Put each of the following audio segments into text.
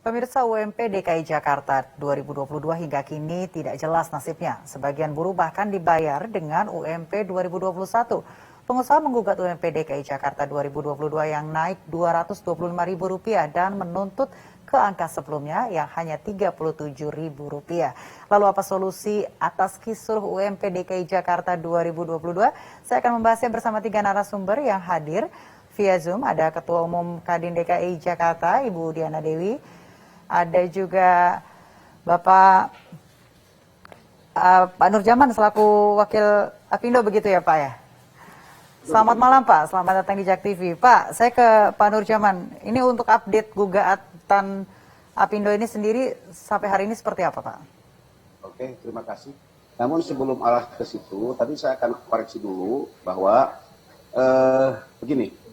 Pemirsa, UMP DKI Jakarta 2022 hingga kini tidak jelas nasibnya. Sebagian buruh bahkan dibayar dengan UMP 2021. Pengusaha menggugat UMP DKI Jakarta 2022 yang naik Rp225.000 dan menuntut ke angka sebelumnya yang hanya Rp37.000. Lalu apa solusi atas kisruh UMP DKI Jakarta 2022? Saya akan membahasnya bersama 3 narasumber yang hadir via Zoom. Ada Ketua Umum Kadin DKI Jakarta, Ibu Diana Dewi. Ada juga Bapak Pak Nurjaman selaku Wakil Apindo, begitu ya Pak ya? Selamat malam Pak, selamat datang di JAK TV. Pak, saya ke Pak Nurjaman. Ini untuk update gugatan Apindo ini sendiri sampai hari ini seperti apa Pak? Oke, terima kasih. Namun sebelum arah ke situ, tadi saya akan koreksi dulu bahwa begini.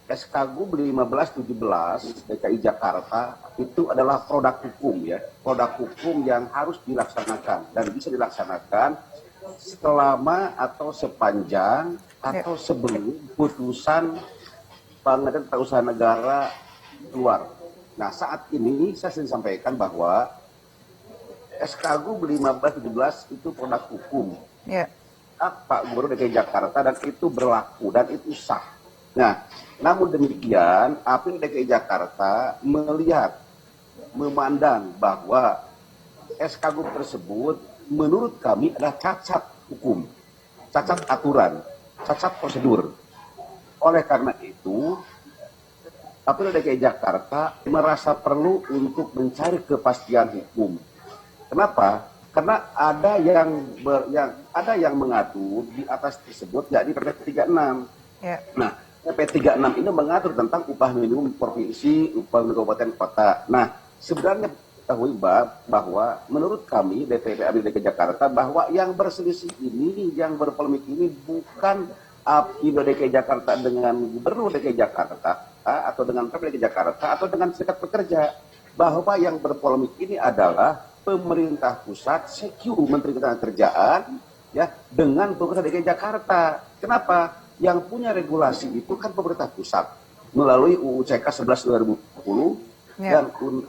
SKGUB 1517 DKI Jakarta itu adalah produk hukum ya, produk hukum yang harus dilaksanakan dan bisa dilaksanakan selama atau sepanjang atau sebelum putusan Pengadilan Tata Usaha Negara keluar. Nah saat ini saya sering sampaikan bahwa SKGUB 1517 itu produk hukum. Pak Gubernur DKI Jakarta dan itu berlaku dan itu sah. Nah, namun demikian, Apindo DKI Jakarta melihat, memandang bahwa SKGUB tersebut menurut kami adalah cacat hukum, cacat aturan, cacat prosedur. Oleh karena itu, Apindo DKI Jakarta merasa perlu untuk mencari kepastian hukum. Kenapa? Karena ada yang mengatur di atas tersebut, yakni PP 36. Nah, PP 36 ini mengatur tentang upah minimum provinsi, upah minimum kabupaten kota. Nah, sebenarnya ketahui bahwa menurut kami DPP Apindo DKI Jakarta bahwa yang berselisih ini, yang berpolemik ini bukan Apindo DKI Jakarta dengan Gubernur DKI Jakarta atau dengan Pemprov DKI Jakarta atau dengan serikat pekerja. Bahwa yang berpolemik ini adalah pemerintah pusat, CQ Menteri Ketenagakerjaan ya dengan pemerintah DKI Jakarta. Kenapa? Yang punya regulasi itu kan pemerintah pusat melalui UU CK 11 2020 dan UU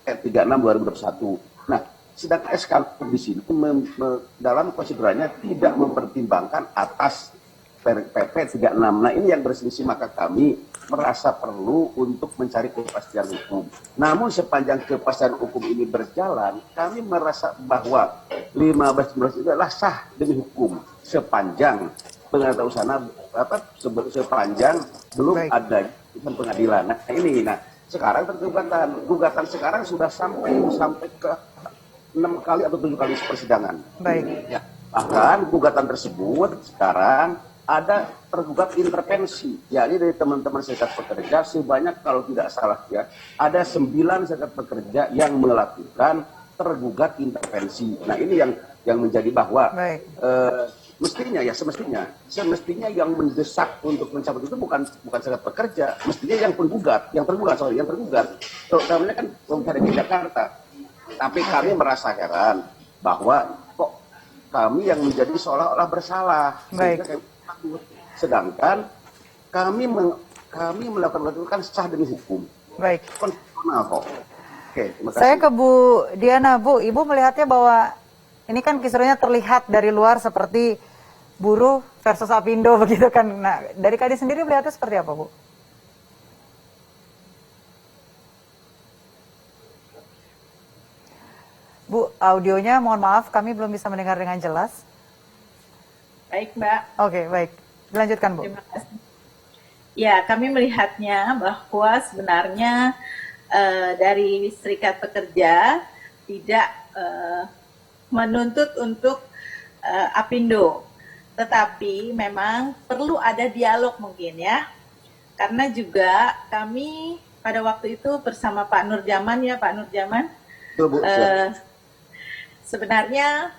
36 2021. Nah, sedangkan SKGUB di sini dalam prosedurnya tidak mempertimbangkan atas PP 36. Nah, ini yang berselisih, maka kami merasa perlu untuk mencari kepastian hukum. Namun sepanjang kepastian hukum ini berjalan, kami merasa bahwa 15 itu adalah sah demi hukum sepanjang Pengadilan Usaha sepanjang belum ada pengadilan. Nah ini, sekarang gugatan sekarang sudah sampai ke 6 kali atau 7 kali persidangan. Baik. Ya, bahkan gugatan tersebut sekarang ada tergugat intervensi, yakni dari teman-teman serikat pekerja sebanyak kalau tidak salah ya, ada 9 serikat pekerja yang melakukan tergugat intervensi. Nah ini yang menjadi bahwa semestinya yang mendesak untuk mencabut itu bukan serikat pekerja, mestinya yang tergugat. Terutamanya kan Pemerintah DKI Jakarta. Tapi kami merasa heran bahwa kok kami yang menjadi seolah-olah bersalah. Sedangkan kami melakukan sah demi hukum. Baik. Konstitusional kok. Oke, terima kasih. Saya ke Bu Diana, Bu. Ibu melihatnya bahwa ini kan kisruhnya terlihat dari luar seperti buruh versus Apindo begitu kan. Nah, dari Kadin sendiri melihatnya seperti apa, Bu? Bu, audionya mohon maaf kami belum bisa mendengar dengan jelas. Baik, Mbak. Oke, baik. Dilanjutkan, Bu. Terima kasih. Ya, kami melihatnya bahwa sebenarnya dari serikat pekerja tidak menuntut untuk Apindo. Tetapi memang perlu ada dialog mungkin ya. Karena juga kami pada waktu itu bersama Pak Nurjaman ya, Pak Nurjaman. Sebenarnya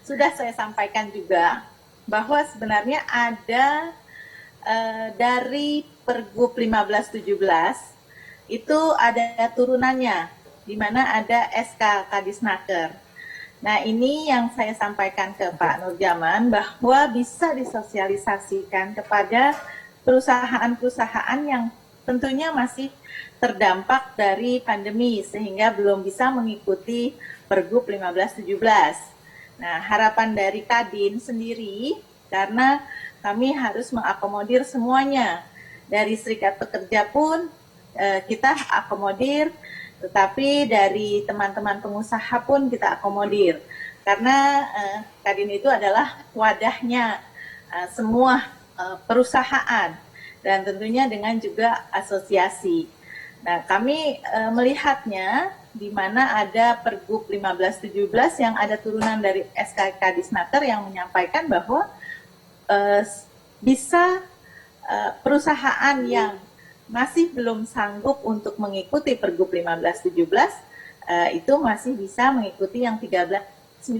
sudah saya sampaikan juga bahwa sebenarnya ada dari Pergub 1517 itu ada turunannya di mana ada SK Kadisnaker. Nah ini yang saya sampaikan ke Pak Nurjaman bahwa bisa disosialisasikan kepada perusahaan-perusahaan yang tentunya masih terdampak dari pandemi sehingga belum bisa mengikuti Pergub 1517. Nah, harapan dari Kadin sendiri karena kami harus mengakomodir semuanya. Dari serikat pekerja pun kita akomodir, tetapi dari teman-teman pengusaha pun kita akomodir. Karena Kadin itu adalah wadahnya semua perusahaan dan tentunya dengan juga asosiasi. Nah, kami melihatnya di mana ada Pergub 1517 yang ada turunan dari SK Kadisnaker yang menyampaikan bahwa bisa perusahaan yang masih belum sanggup untuk mengikuti Pergub 1517 itu masih bisa mengikuti yang 1395.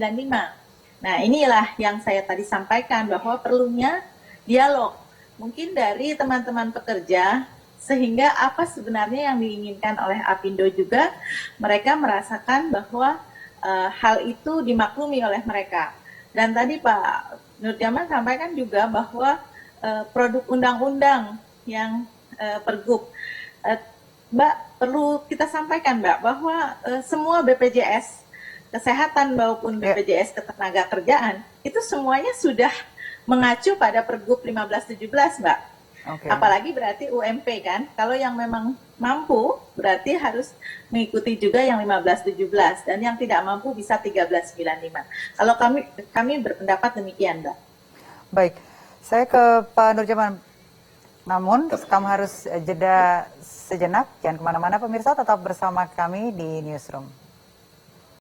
Nah, inilah yang saya tadi sampaikan bahwa perlunya dialog mungkin dari teman-teman pekerja sehingga apa sebenarnya yang diinginkan oleh Apindo juga mereka merasakan bahwa hal itu dimaklumi oleh mereka. Dan tadi Pak Nurjaman sampaikan juga bahwa produk undang-undang yang Pergub, Mbak perlu kita sampaikan Mbak bahwa semua BPJS Kesehatan maupun BPJS Ketenagakerjaan itu semuanya sudah mengacu pada Pergub 1517 Mbak. Okay. Apalagi berarti UMP kan, kalau yang memang mampu berarti harus mengikuti juga yang 1517 dan yang tidak mampu bisa 1395. Kalau kami berpendapat demikian Mbak. Baik, saya ke Pak Nurjaman. Namun, kamu harus jeda sejenak, jangan kemana-mana pemirsa, tetap bersama kami di Newsroom.